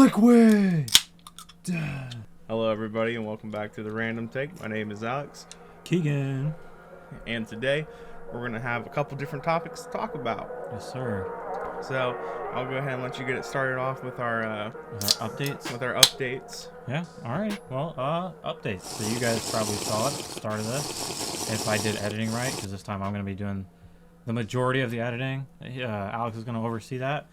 Liquid! Hello everybody and welcome back to the Random Take. My name is Alex. Keegan. And today we're going to have a couple different topics to talk about. Yes, sir. So I'll go ahead and let you get it started off with our updates. Yeah, alright. Well, updates. So you guys probably saw it at the start of this. If I did editing right, because this time I'm going to be doing the majority of the editing. Alex is going to oversee that.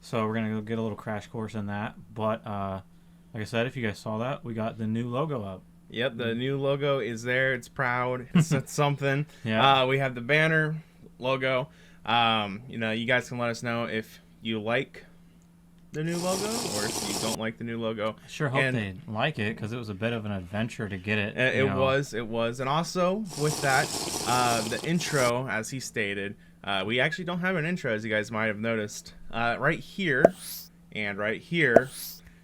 So we're going to go get a little crash course in that. But like I said, if you guys saw that, we got the new logo up. Yep, the new logo is there. It's proud. It's something. Yeah. We have the banner logo. You guys can let us know if you like the new logo or if you don't like the new logo. I sure hope they like it, because it was a bit of an adventure to get it. It was. And also with that, the intro, as he stated, we actually don't have an intro, as you guys might have noticed. Right here and right here,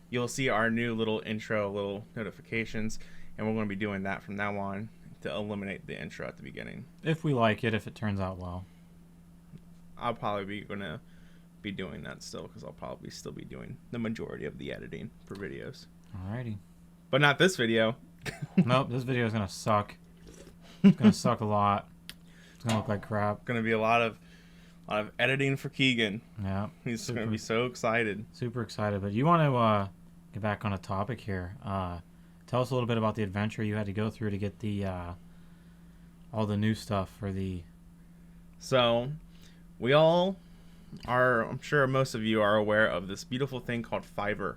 you'll see our new little intro, little notifications, and we're going to be doing that from now on to eliminate the intro at the beginning. If we like it, if it turns out well. I'll probably going to be doing that still, because I'll probably still be doing the majority of the editing for videos. Alrighty. But not this video. Nope, this video is going to suck. It's going to suck a lot. It's going to look like crap. Going to be a lot of editing for Keegan. Yeah. He's going to be so excited. Super excited. But you want to get back on a topic here. Tell us a little bit about the adventure you had to go through to get the all the new stuff for the... So, we all are, I'm sure most of you are aware of this beautiful thing called Fiverr.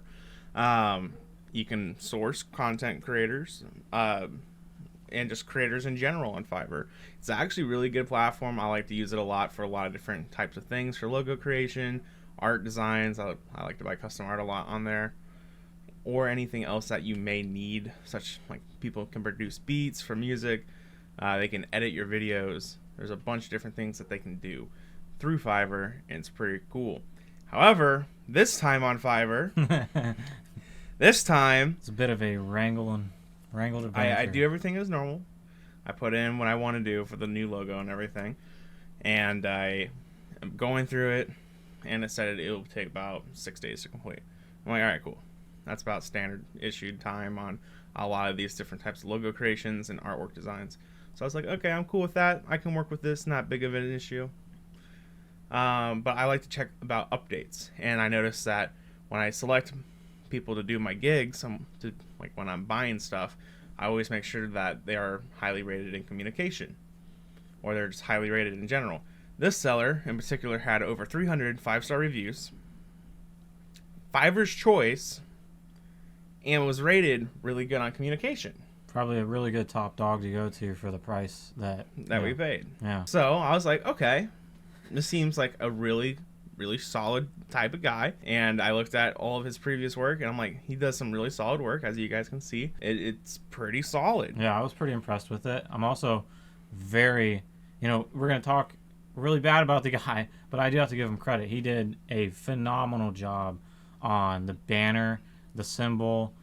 You can source content creators and just creators in general on Fiverr. It's actually a really good platform. I like to use it a lot for a lot of different types of things, for logo creation, art designs. I like to buy custom art a lot on there, or anything else that you may need, such like people can produce beats for music. They can edit your videos. There's a bunch of different things that they can do through Fiverr, and it's pretty cool. However, this time on Fiverr, this time it's a bit of a wrangled adventure. I do everything as normal. I put in what I want to do for the new logo and everything, and I am going through it, and it said it will take about 6 days to complete. I'm like, all right, cool. That's about standard issued time on a lot of these different types of logo creations and artwork designs. So I was like, okay, I'm cool with that. I can work with this. Not big of an issue. But I like to check about updates, and I noticed that when I select people to do my gigs, like when I'm buying stuff, I always make sure that they are highly rated in communication, or they're just highly rated in general. This seller in particular had over 300 5-star reviews, Fiverr's choice, and was rated really good on communication. Probably a really good top dog to go to for the price that we paid. Yeah. So I was like, okay, this seems like a really, really solid type of guy. And I looked at all of his previous work, and I'm like, he does some really solid work, as you guys can see. It's pretty solid. Yeah, I was pretty impressed with it. I'm also very, we're going to talk really bad about the guy, but I do have to give him credit. He did a phenomenal job on the banner, the symbol,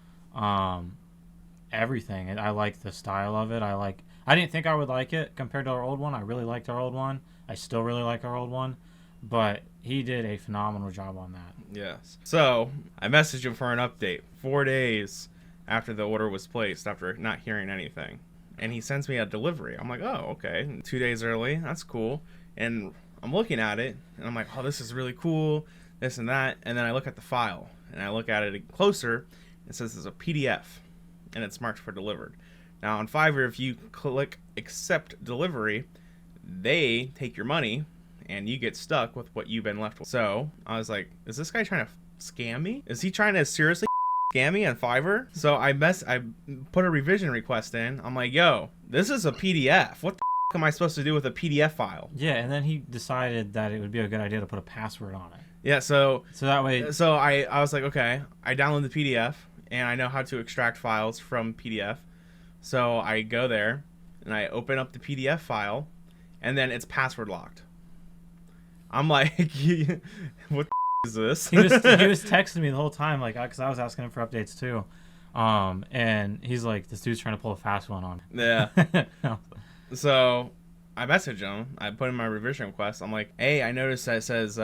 everything. And I like the style of it. I didn't think I would like it compared to our old one. I really liked our old one. I still really like our old one, but he did a phenomenal job on that. Yes. So I messaged him for an update 4 days after the order was placed, after not hearing anything. And he sends me a delivery. I'm like, oh, okay. 2 days early. That's cool. And I'm looking at it, and I'm like, oh, this is really cool, this and that. And then I look at the file, and I look at it closer. It says it's a PDF, and it's marked for delivered. Now on Fiverr, if you click accept delivery, they take your money, and you get stuck with what you've been left with. So I was like, is this guy trying to scam me? Is he trying to seriously scam me on Fiverr? So I put a revision request in. I'm like, yo, this is a PDF. What the am I supposed to do with a PDF file? Yeah, and then he decided that it would be a good idea to put a password on it. Yeah, so that way... So I was like, okay, I download the PDF, and I know how to extract files from PDF. So I go there, and I open up the PDF file, and then it's password locked. I'm like, what the is this? He was texting me the whole time, like, because I was asking him for updates too. And he's like, this dude's trying to pull a fast one on me. Yeah. So I message him. I put in my revision request. I'm like, hey, I noticed that it says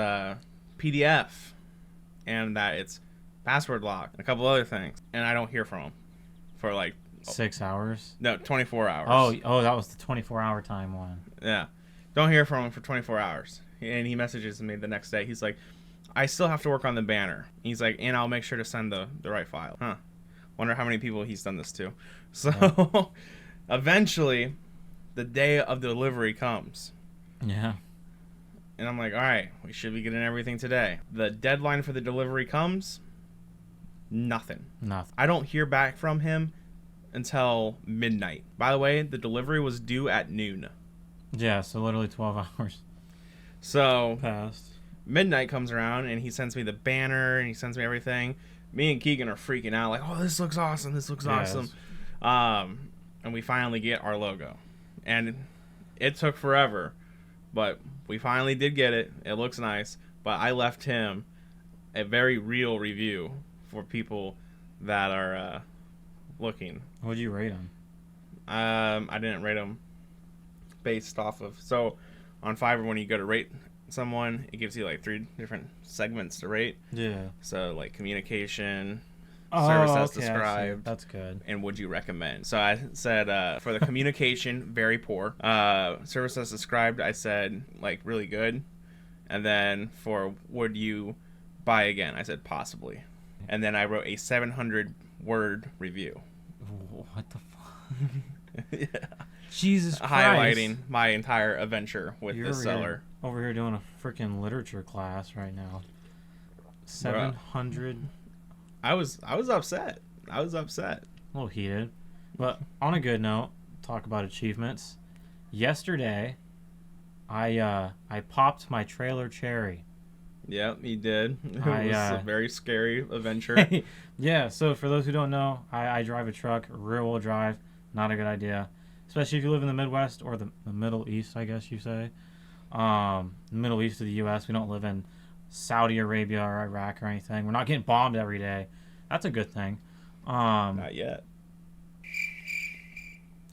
PDF, and that it's password lock, and a couple other things, and I don't hear from him for like 6 hours. no 24 hours. Oh, that was the 24-hour time one. Yeah, don't hear from him for 24 hours, and he messages me the next day. He's like, I still have to work on the banner. He's like, and I'll make sure to send the right file. Huh? Wonder how many people he's done this to. So Yeah. eventually, the day of delivery comes. Yeah. And I'm like, all right, we should be getting everything today. The deadline for the delivery comes. Nothing. Nothing. I don't hear back from him until midnight. By the way, the delivery was due at noon. Yeah, so literally 12 hours So passed. midnight comes around and he sends me the banner and he sends me everything. Me and Kegen are freaking out like, oh, this looks awesome. This looks awesome. And we finally get our logo. And it took forever, but we finally did get it. It looks nice. But I left him a very real review for people that are looking. What'd you rate him? I didn't rate them based off of... So on Fiverr, when you go to rate someone, it gives you like 3 different segments to rate. Yeah. So like communication, Oh, service as okay, I see. described, That's good. and would you recommend. So I said for the communication, very poor. Service as described, I said like really good. And then for would you buy again, I said possibly. And then I wrote a 700-word review. What the fuck? Yeah. Jesus Christ. Highlighting my entire adventure with You're this seller. over here doing a freaking literature class right now. 700. I was upset. I was upset. A little heated. But on a good note, talk about achievements. Yesterday, I popped my trailer cherry. Yep, he did. It was a very scary adventure. Yeah, so for those who don't know, I drive a truck, rear-wheel drive. Not a good idea. Especially if you live in the Midwest or the Middle East, I guess you say. The Middle East of the U.S. We don't live in Saudi Arabia or Iraq or anything. We're not getting bombed every day. That's a good thing. Not yet.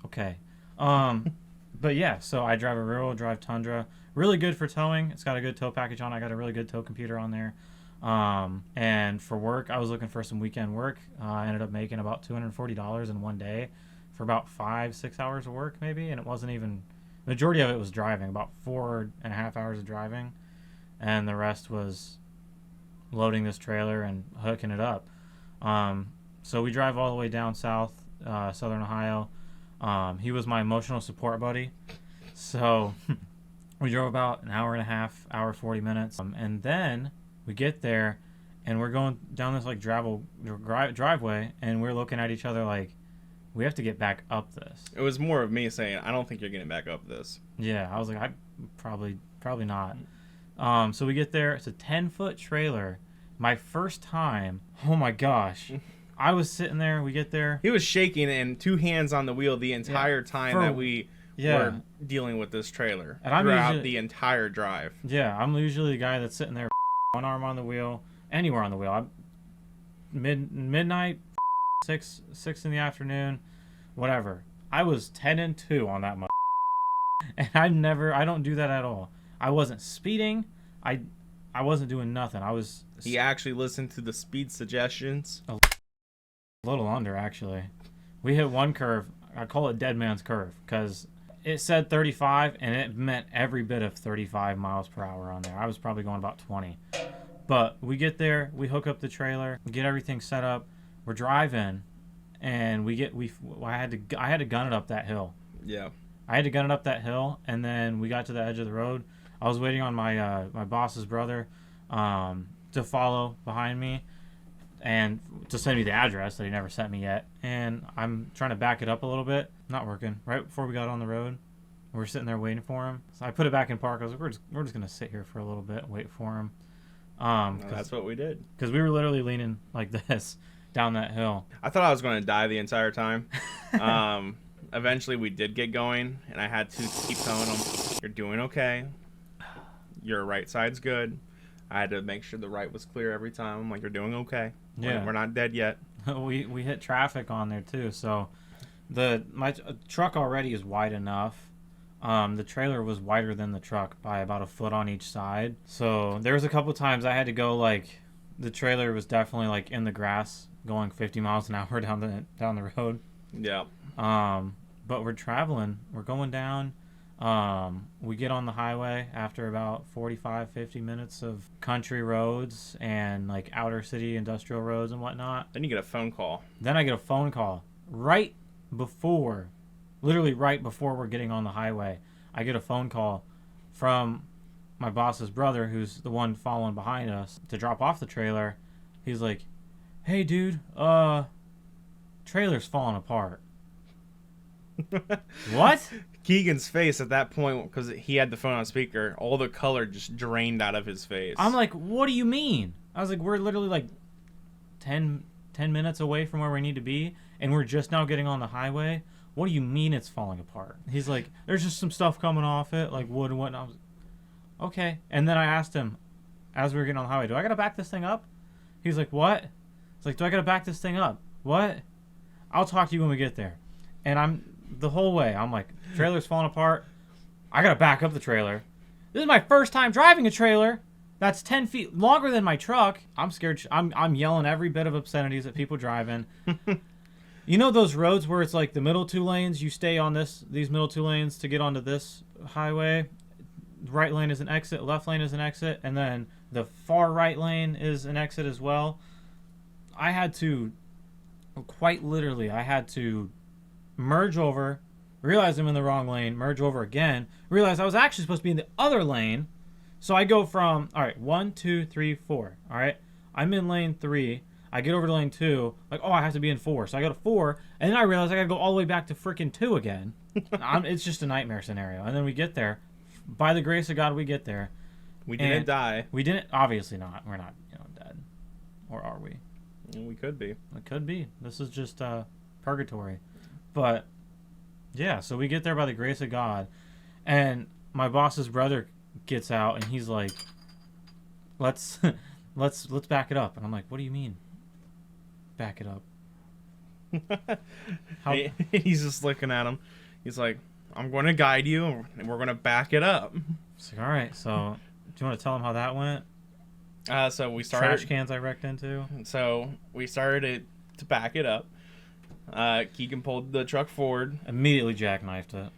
Okay. But yeah, so I drive a rear-wheel drive Tundra. Really good for towing. It's got a good tow package on it. I got a really good tow computer on there. And for work, I was looking for some weekend work. I ended up making about $240 in one day for about 5-6 hours of work maybe. And it wasn't even, the majority of it was driving, about 4.5 hours of driving. And the rest was loading this trailer and hooking it up. So we drive all the way down south, Southern Ohio. He was my emotional support buddy. So we drove about an hour and a half, hour 40 minutes. And then we get there and we're going down this like driveway and we're looking at each other like, we have to get back up this. It was more of me saying, I don't think you're getting back up this. Yeah, I was like, I probably not. So we get there. It's a 10-foot trailer. My first time. Oh my gosh. I was sitting there. We get there. He was shaking and 2 hands on the wheel the entire time that we were dealing with this trailer. And I'm throughout the entire drive. Yeah, I'm usually the guy that's sitting there, one arm on the wheel, anywhere on the wheel. Midnight, 6 in the afternoon, whatever. I was 10-2 on that and I don't do that at all. I wasn't speeding. I wasn't doing nothing. He actually listened to the speed suggestions. A little under, actually. We hit one curve. I call it dead man's curve because it said 35 and it meant every bit of 35 miles per hour on there. I was probably going about 20. But we get there, we hook up the trailer, we get everything set up, we're driving, and I had to gun it up that hill. Yeah. I had to gun it up that hill, and then we got to the edge of the road. I was waiting on my my boss's brother to follow behind me and to send me the address that he never sent me yet. And I'm trying to back it up a little bit. Not working. Right before we got on the road, we're sitting there waiting for him. So I put it back in park. I was like, we're just going to sit here for a little bit and wait for him. That's what we did. Because we were literally leaning like this down that hill. I thought I was going to die the entire time. Eventually we did get going, and I had to keep telling him, you're doing okay. Your right side's good. I had to make sure the right was clear every time. I'm like, you're doing okay. Yeah. We're not dead yet. we hit traffic on there too. So my truck already is wide enough. The trailer was wider than the truck by about a foot on each side. So there was a couple times I had to go like the trailer was definitely like in the grass, going 50 miles an hour down the road. Yeah. But we're traveling. We're going down. We get on the highway after about 45, 50 minutes of country roads and like outer city industrial roads and whatnot. Then you get a phone call. Then I get a phone call literally right before we're getting on the highway. I get a phone call from my boss's brother, who's the one following behind us, to drop off the trailer. He's like, "Hey, dude, trailer's falling apart." What? Keegan's face at that point, because he had the phone on speaker, all the color just drained out of his face. I'm like, "What do you mean?" I was like, "We're literally like 10 minutes away from where we need to be, and we're just now getting on the highway. What do you mean it's falling apart?" He's like, "There's just some stuff coming off it, like wood and whatnot." I was like, "Okay." And then I asked him, as we were getting on the highway, "Do I gotta back this thing up?" He's like, "What?" It's like, "Do I gotta back this thing up?" "What?" "I'll talk to you when we get there." And the whole way, I'm like, trailer's falling apart. I gotta back up the trailer. This is my first time driving a trailer that's 10 feet longer than my truck. I'm scared. I'm yelling every bit of obscenities at people driving. You know those roads where it's like the middle two lanes, you stay on these middle two lanes to get onto this highway. Right lane is an exit, left lane is an exit, and then the far right lane is an exit as well. I had to merge over, realize I'm in the wrong lane, merge over again, realize I was actually supposed to be in the other lane. So I go from, all right, 1, 2, 3, 4. All right, I'm in lane 3. I get over to lane 2, like, oh, I have to be in 4. So I go to 4, and then I realize I got to go all the way back to freaking 2 again. It's just a nightmare scenario. And then we get there. By the grace of God, we get there. We didn't die. We didn't, obviously not. We're not, dead. Or are we? We could be. It could be. This is just purgatory. But, yeah, so we get there by the grace of God. And my boss's brother gets out, and he's like, let's back it up. And I'm like, what do you mean? Back it up. He's just looking at him. He's like, "I'm going to guide you, and we're going to back it up." It's like, all right. So, do you want to tell him how that went? So we started Trash cans I wrecked into. So we started to back it up. Keegan pulled the truck forward. Immediately jackknifed it.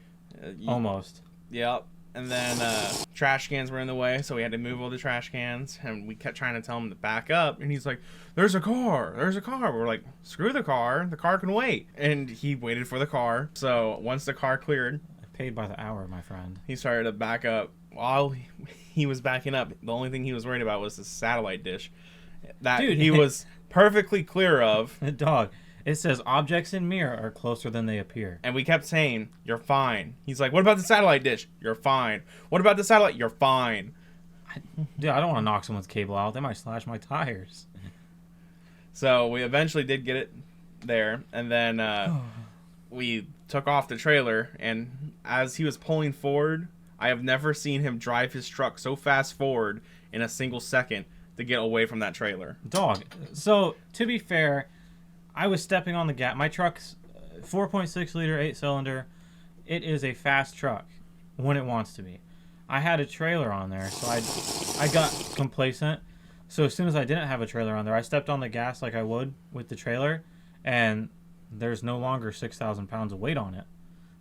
Almost. Yep. And then trash cans were in the way, so we had to move all the trash cans. And we kept trying to tell him to back up. And he's like, "There's a car. There's a car." We're like, "Screw the car. The car can wait." And he waited for the car. So once the car cleared, I paid by the hour, my friend. he started to back up. While he was backing up, the only thing he was worried about was the satellite dish that Dude. he was perfectly clear of. Dog. It says objects in mirror are closer than they appear. And we kept saying, "You're fine." He's like, "What about the satellite dish?" "You're fine." "What about the satellite?" "You're fine." Dude, I don't want to knock someone's cable out. They might slash my tires. So we eventually did get it there. And then we took off the trailer. And as he was pulling forward, I have never seen him drive his truck so fast forward in a single second to get away from that trailer. Dog. So, to be fair, I was stepping on the gas. My truck's 4.6 liter, 8-cylinder. It is a fast truck when it wants to be. I had a trailer on there, so I got complacent. So as soon as I didn't have a trailer on there, I stepped on the gas like I would with the trailer, and there's no longer 6,000 pounds of weight on it.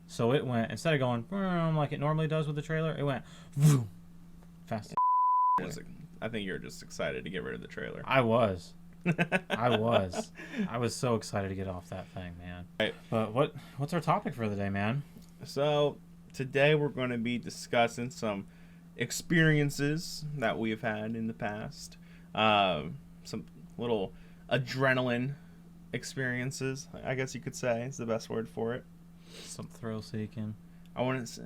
So it went, instead of going like it normally does with the trailer, it went vroom, fast. I think you're just excited to get rid of the trailer. I was. I was so excited to get off that thing, man. Right. But what's our topic for the day, man? So today we're going to be discussing some experiences that we've had in the past. Some little adrenaline experiences, I guess you could say, is the best word for it. Some thrill seeking. I want to say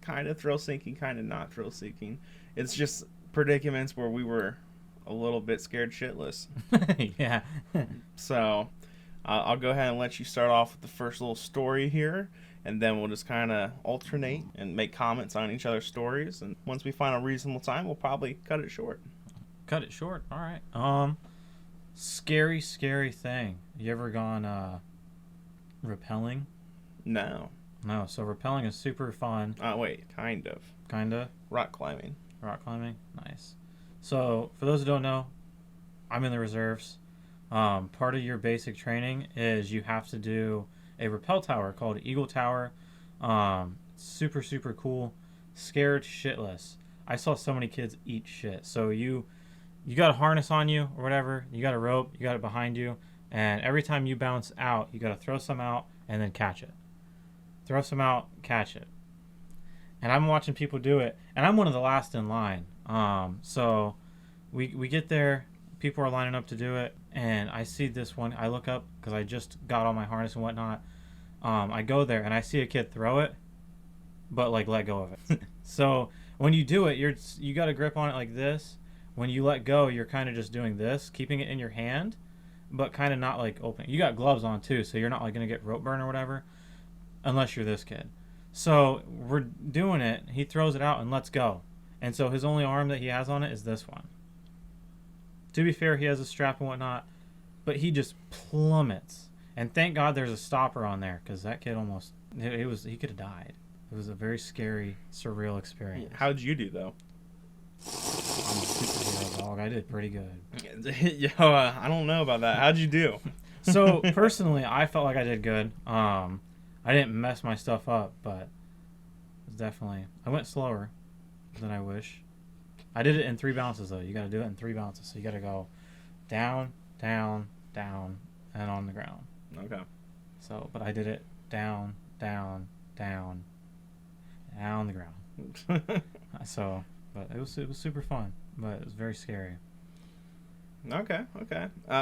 kind of thrill seeking, kind of not thrill seeking. It's just predicaments where we were a little bit scared shitless. Yeah. So I'll go ahead and let you start off with the first little story here, and then we'll just kind of alternate and make comments on each other's stories. And once we find a reasonable time, we'll probably cut it short. Cut it short. All right. Scary thing. You ever gone rappelling? No. No. So rappelling is super fun. Wait, kind of. Kinda. Rock climbing. Rock climbing. Nice. So for those who don't know, I'm in the reserves. Part of your basic training is you have to do a rappel tower called Eagle Tower. Super, super cool. Scared shitless. I saw so many kids eat shit. So you got a harness on you or whatever. You got a rope. You got it behind you. And every time you bounce out, you got to throw some out and then catch it. Throw some out, catch it. And I'm watching people do it. And I'm one of the last in line. So we get there. People are lining up to do it. And I see this one. I look up because I just got all my harness and whatnot. I go there and I see a kid throw it, but like let go of it. So when you do it, you got a grip on it like this. When you let go, you're kind of just doing this, keeping it in your hand, but kind of not like open. You got gloves on too, so you're not like gonna get rope burn or whatever, unless you're this kid. So we're doing it. He throws it out and lets go, and so his only arm that he has on it is this one. To be fair, he has a strap and whatnot, but he just plummets. And thank God there's a stopper on there, because that kid almost he could have died. It was a very scary, surreal experience. How'd you do though? I'm a superhero, dog. I did pretty good. Yo, I don't know about that. How'd you do? So personally, I felt like I did good. I didn't mess my stuff up, but it was definitely I went slower than I wish. I did it in 3 bounces though. You got to do it in 3 bounces. So you got to go down, down, down, and on the ground. Okay. So, but I did it down, down, down, down the ground. So, but it was super fun, but it was very scary. Okay.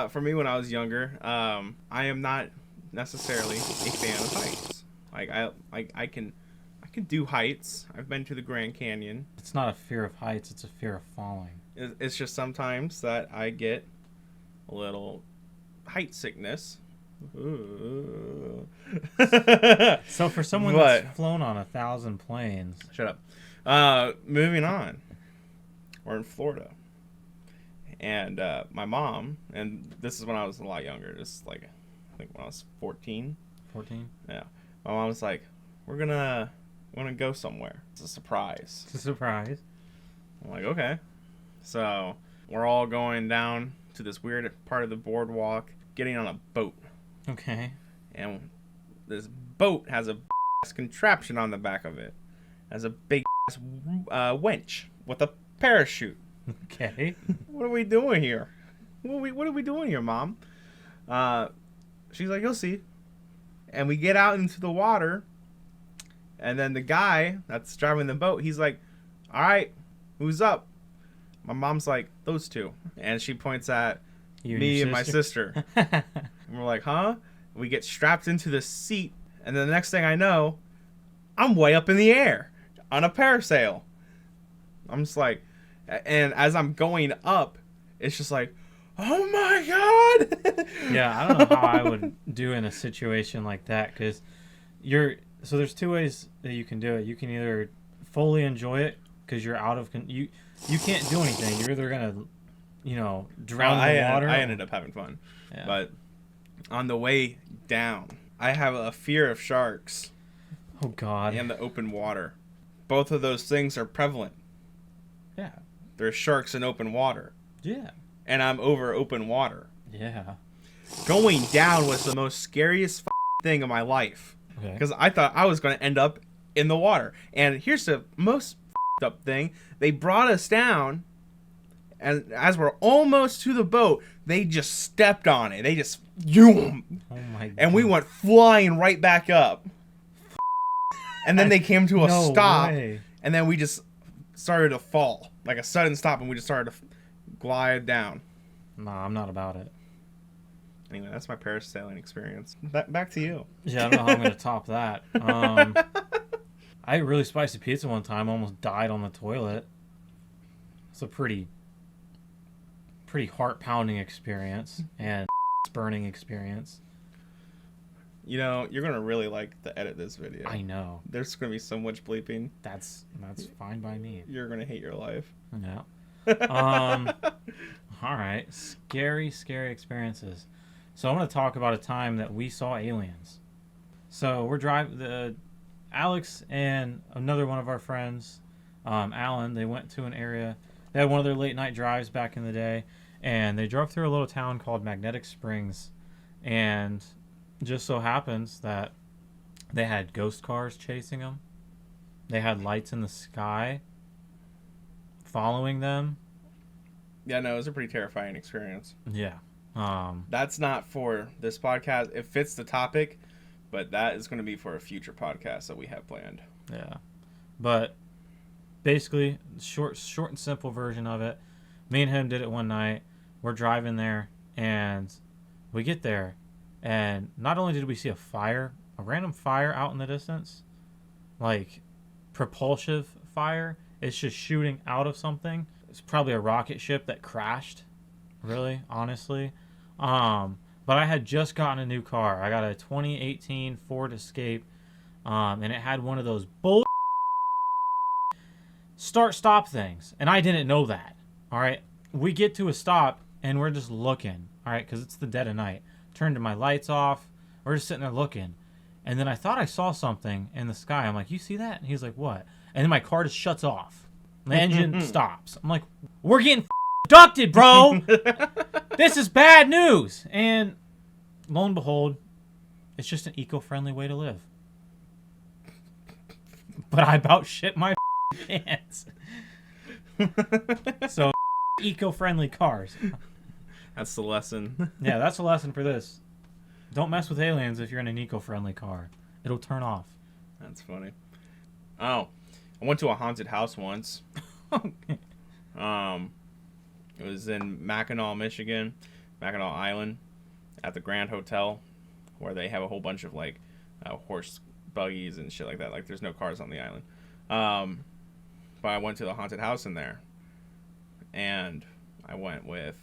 For me, when I was younger, I am not necessarily a fan of heights. I can do heights. I've been to the Grand Canyon. It's not a fear of heights; it's a fear of falling. It's just sometimes that I get a little height sickness. So for someone that's flown on 1,000 planes, shut up. Moving on, we're in Florida, and my mom, and this is when I was a lot younger, just like I think when I was 14. Yeah, my mom was like, we're gonna go somewhere. It's a surprise. I'm like, okay. So we're all going down to this weird part of the boardwalk, getting on a boat. Okay. And this boat has a contraption on the back of it. It has a big winch with a parachute. Okay. What are we doing here? What are we doing here, Mom? She's like, you'll see. And we get out into the water. And then the guy that's driving the boat, he's like, all right, who's up? My mom's like, those two. And she points at me and my sister. And we're like, huh? We get strapped into the seat, and then the next thing I know, I'm way up in the air on a parasail. I'm just like, and as I'm going up, it's just like, oh my God! Yeah, I don't know how I would do in a situation like that, because so there's 2 ways that you can do it. You can either fully enjoy it because you're out of you can't do anything. You're either gonna drown in the water. I ended up having fun, yeah. But on the way down, I have a fear of sharks. Oh God! And the open water. Both of those things are prevalent. Yeah. There's sharks in open water. Yeah. And I'm over open water. Yeah. Going down was the most scariest thing of my life. Okay. Because I thought I was going to end up in the water. And here's the most up thing. They brought us down, and as we're almost to the boat, they just stepped on it. They just, oh my God. And we went flying right back up. And then they came to a stop, way. And then we just started to fall, like a sudden stop, and we just started to glide down. Nah, I'm not about it. Anyway, that's my parasailing experience. Back to you. Yeah, I don't know how I'm going to top that. I ate really spicy pizza one time, almost died on the toilet. It's a pretty heart-pounding experience and burning experience. You know, you're going to really like to edit this video. I know. There's going to be so much bleeping. That's fine by me. You're going to hate your life. Yeah. All right. Scary experiences. So I'm going to talk about a time that we saw aliens. So we're driving, Alex and another one of our friends, Alan, they went to an area. They had one of their late night drives back in the day, and they drove through a little town called Magnetic Springs, and just so happens that they had ghost cars chasing them. They had lights in the sky following them. Yeah, no, it was a pretty terrifying experience. Yeah. That's not for this podcast. It fits the topic, but that is going to be for a future podcast that we have planned. Yeah. But basically, short and simple version of it. Me and him did it one night. We're driving there, and we get there, and not only did we see a random fire out in the distance, like propulsive fire. It's just shooting out of something. It's probably a rocket ship that crashed. Really, honestly. But I had just gotten a new car. I got a 2018 Ford Escape, and it had one of those bull start-stop things, and I didn't know that. All right, we get to a stop, and we're just looking. All right, because it's the dead of night. Turned my lights off. We're just sitting there looking, and then I thought I saw something in the sky. I'm like, "You see that?" And he's like, "What?" And then my car just shuts off. The engine stops. I'm like, "We're getting abducted, bro. This is bad news." And lo and behold, it's just an eco-friendly way to live. But I about shit my pants. So, eco-friendly cars. That's the lesson. Yeah, that's a lesson for this. Don't mess with aliens if you're in an eco-friendly car. It'll turn off. That's funny. Oh, I went to a haunted house once. It was in Mackinac, Michigan, Mackinac Island, at the Grand Hotel, where they have a whole bunch of like horse buggies and shit like that. Like, there's no cars on the island. But I went to the haunted house in there, and I went with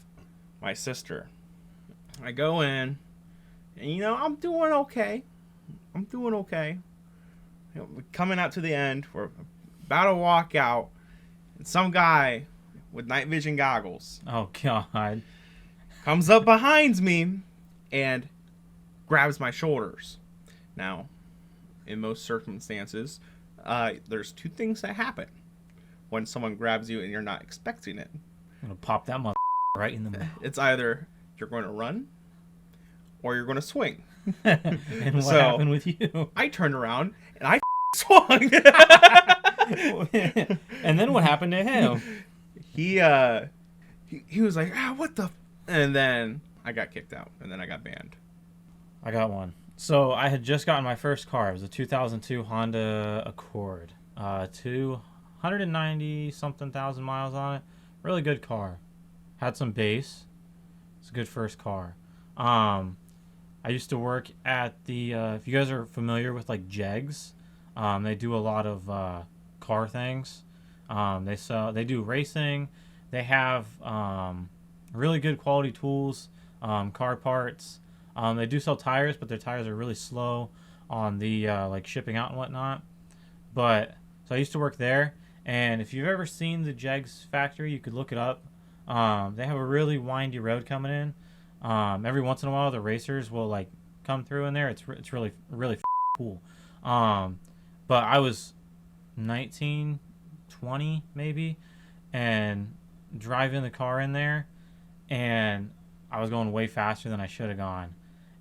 my sister. I go in, and I'm doing okay. Coming out to the end, we're about to walk out, and some guy with night vision goggles Oh, God. comes up behind me and grabs my shoulders. Now, in most circumstances, there's two things that happen when someone grabs you and you're not expecting it. I'm going to pop that mother right in the mouth. It's either you're going to run or you're going to swing. And what happened with you? I turned around and I swung. And then what happened to him? He was like, what the? And then I got kicked out, and then I got banned. I got one. So I had just gotten my first car. It was a 2002 Honda Accord. 290 something thousand miles on it. Really good car. Had some bass. It's a good first car. I used to work at the if you guys are familiar with like Jegs, they do a lot of car things. They do racing. They have really good quality tools, car parts. They do sell tires, but their tires are really slow on the like shipping out and whatnot. But so I used to work there, and if you've ever seen the Jegs factory, you could look it up. They have a really windy road coming in. Every once in a while, the racers will like come through in there. It's really cool. But I was 19, 20 maybe, and driving the car in there, and I was going way faster than I should have gone.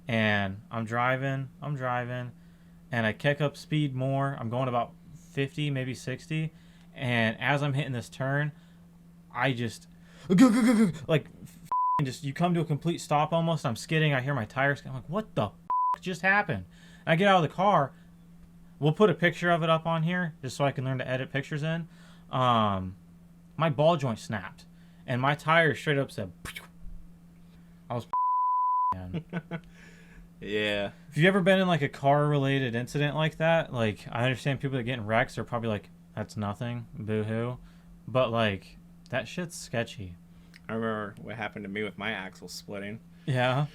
And I'm driving, and I kick up speed more. I'm going about 50, maybe 60, and as I'm hitting this turn, I just like just you come to a complete stop almost. I'm skidding. I hear my tires. I'm like, what the just happened? And I get out of the car. We'll put a picture of it up on here just so I can learn to edit pictures in. My ball joint snapped, and my tire straight up said. I was man. Yeah. If you've ever been in like a car-related incident like that, like I understand people that get in wrecks are probably like, that's nothing, boo-hoo. But like, that shit's sketchy. I remember what happened to me with my axle splitting. Yeah.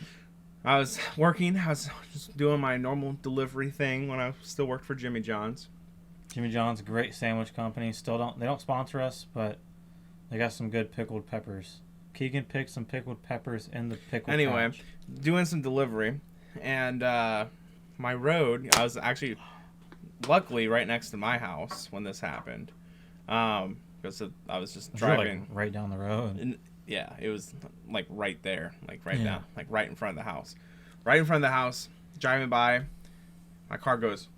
I was working. I was just doing my normal delivery thing when I still worked for Jimmy John's. Jimmy John's, a great sandwich company. They don't sponsor us, but they got some good pickled peppers. Kegen picked some pickled peppers in the pickle Anyway, pouch. doing some delivery, and my road, I was actually luckily right next to my house when this happened, because I was just driving Like right down the road. And, Yeah, it was like right there, like right Yeah. down, like right in front of the house. Right in front of the house, driving by, my car goes,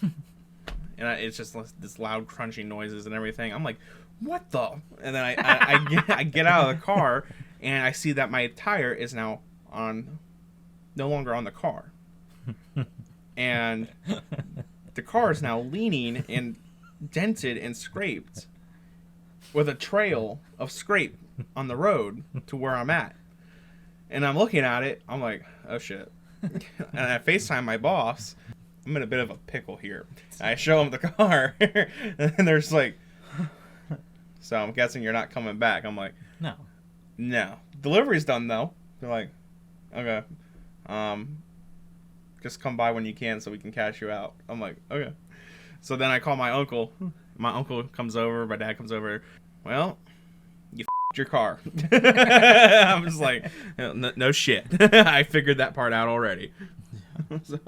and it's just this loud crunching noises and everything. I'm like, what the? And then I get out of the car, and I see that my tire is now no longer on the car. And the car is now leaning and dented and scraped with a trail of scrape on the road to where I'm at. And I'm looking at it, I'm like, oh shit. And I FaceTime my boss. I'm in a bit of a pickle here. I show him the car, and there's like, so I'm guessing you're not coming back. I'm like, no. Delivery's done though. They're like, okay. Just come by when you can so we can cash you out. I'm like, okay. So then I call my uncle. My uncle comes over. My dad comes over. Well, you f***ed your car. I'm just like, no shit. I figured that part out already. So.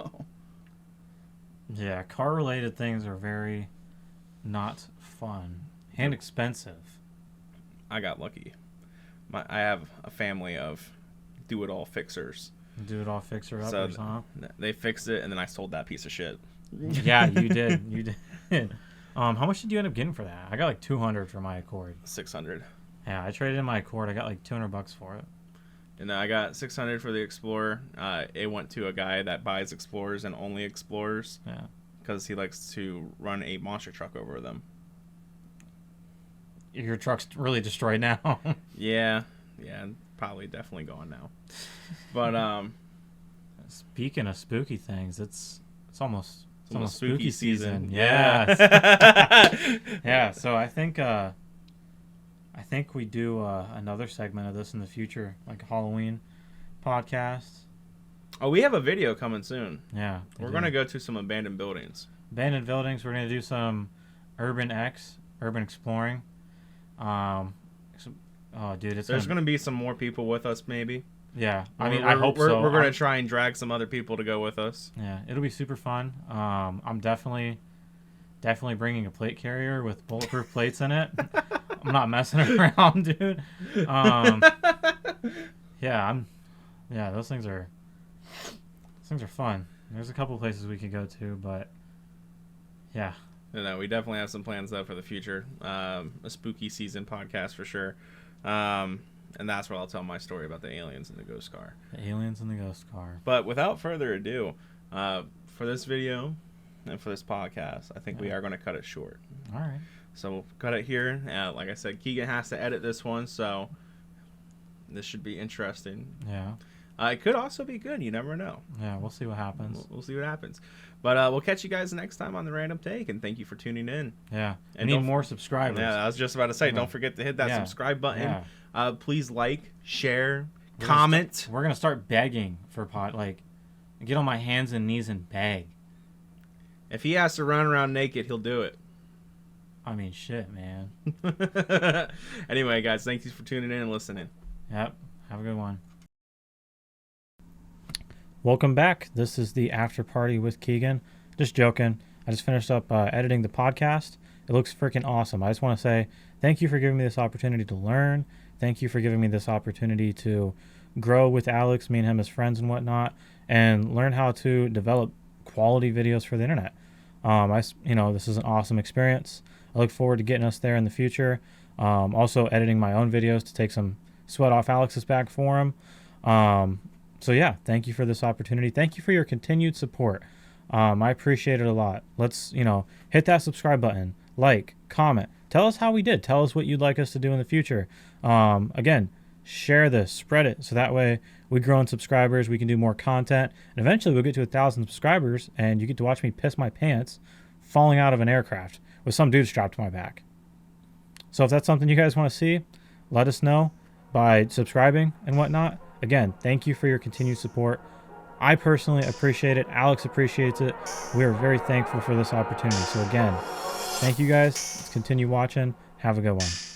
Yeah, car-related things are very not fun and expensive. I got lucky. I have a family of do-it-all fixers. Do-it-all fixer-uppers, huh? They fixed it, and then I sold that piece of shit. Yeah, you did. You did. How much did you end up getting for that? I got like $200 for my Accord. 600. Yeah, I traded in my Accord. I got like $200 for it. And I got 600 for the Explorer. It went to a guy that buys Explorers and only Explorers. Yeah. Because he likes to run a monster truck over them. Your truck's really destroyed now. Yeah, probably definitely gone now. But speaking of spooky things, it's almost spooky season. Yes. Yeah. So I think we do another segment of this in the future, like a Halloween podcast. Oh, we have a video coming soon. Yeah. We're gonna go to some abandoned buildings. Abandoned buildings. We're gonna do some urban exploring. Oh, dude, There's gonna be some more people with us, maybe. Yeah, I hope so. We're gonna try and drag some other people to go with us. Yeah, it'll be super fun. I'm definitely bringing a plate carrier with bulletproof plates in it. I'm not messing around, dude. Yeah, those things are fun. There's a couple places we could go to, but yeah. No, we definitely have some plans though for the future. A spooky season podcast for sure. And that's where I'll tell my story about the aliens and the ghost car. The aliens and the ghost car. But without further ado, for this video and for this podcast, I think we are going to cut it short. All right. So we'll cut it here. Like I said, Keegan has to edit this one, so this should be interesting. Yeah. It could also be good. You never know. Yeah, we'll see what happens. We'll see what happens. But we'll catch you guys next time on The Random Take, and thank you for tuning in. Yeah. And we need more subscribers. Yeah, I was just about to say, don't forget to hit that subscribe button. Yeah. Please like, share, comment. We're going to start begging for get on my hands and knees and beg. If he has to run around naked, he'll do it. I mean, shit, man. Anyway, guys, thank you for tuning in and listening. Yep. Have a good one. Welcome back. This is the after party with Keegan. Just joking. I just finished up editing the podcast. It looks freaking awesome. I just want to say thank you for giving me this opportunity to learn. Thank you for giving me this opportunity to grow with Alex, me and him as friends and whatnot, and learn how to develop quality videos for the internet. This is an awesome experience. I look forward to getting us there in the future. Also editing my own videos to take some sweat off Alex's back for him. So yeah, thank you for this opportunity. Thank you for your continued support. I appreciate it a lot. Let's, hit that subscribe button, like, comment, tell us how we did. Tell us what you'd like us to do in the future. Again, share this, spread it, so that way we grow in subscribers, we can do more content, and eventually we'll get to 1,000 subscribers, and you get to watch me piss my pants falling out of an aircraft with some dude strapped to my back. So if that's something you guys want to see, let us know by subscribing and whatnot. Again, thank you for your continued support. I personally appreciate it. Alex appreciates it. We are very thankful for this opportunity. So again, thank you guys. Let's continue watching. Have a good one.